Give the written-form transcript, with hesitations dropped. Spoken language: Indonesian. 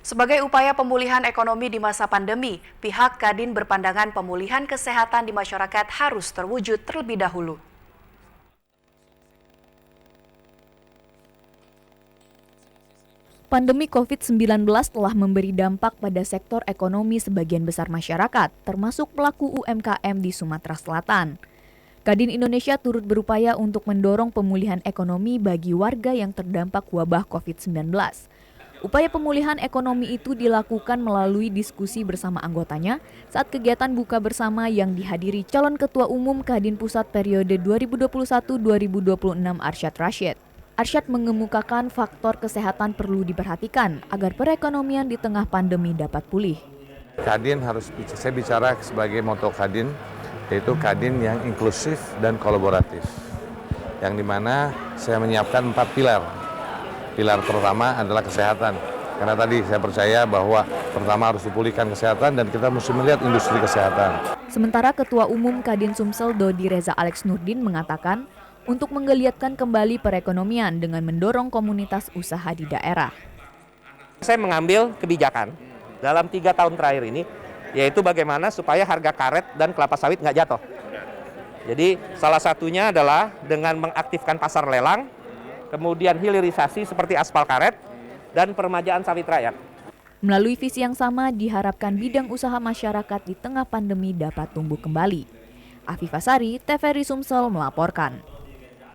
Sebagai upaya pemulihan ekonomi di masa pandemi, pihak Kadin berpandangan pemulihan kesehatan di masyarakat harus terwujud terlebih dahulu. Pandemi COVID-19 telah memberi dampak pada sektor ekonomi sebagian besar masyarakat, termasuk pelaku UMKM di Sumatera Selatan. Kadin Indonesia turut berupaya untuk mendorong pemulihan ekonomi bagi warga yang terdampak wabah COVID-19. Upaya pemulihan ekonomi itu dilakukan melalui diskusi bersama anggotanya saat kegiatan buka bersama yang dihadiri calon Ketua Umum Kadin Pusat periode 2021-2026 Arsyad Rashid. Arsyad mengemukakan faktor kesehatan perlu diperhatikan agar perekonomian di tengah pandemi dapat pulih. Kadin saya bicara sebagai moto Kadin, yaitu Kadin yang inklusif dan kolaboratif. Yang dimana saya menyiapkan 4 pilar. Pilar pertama adalah kesehatan. Karena tadi saya percaya bahwa pertama harus dipulihkan kesehatan dan kita mesti melihat industri kesehatan. Sementara Ketua Umum Kadin Sumsel Dodi Reza Alex Nurdin mengatakan untuk menggeliatkan kembali perekonomian dengan mendorong komunitas usaha di daerah. Saya mengambil kebijakan dalam 3 tahun terakhir ini, yaitu bagaimana supaya harga karet dan kelapa sawit nggak jatuh. Jadi salah satunya adalah dengan mengaktifkan pasar lelang, kemudian hilirisasi seperti aspal karet, dan peremajaan sawit rakyat. Melalui visi yang sama, diharapkan bidang usaha masyarakat di tengah pandemi dapat tumbuh kembali. Afifah Sari, TVRI Sumsel melaporkan.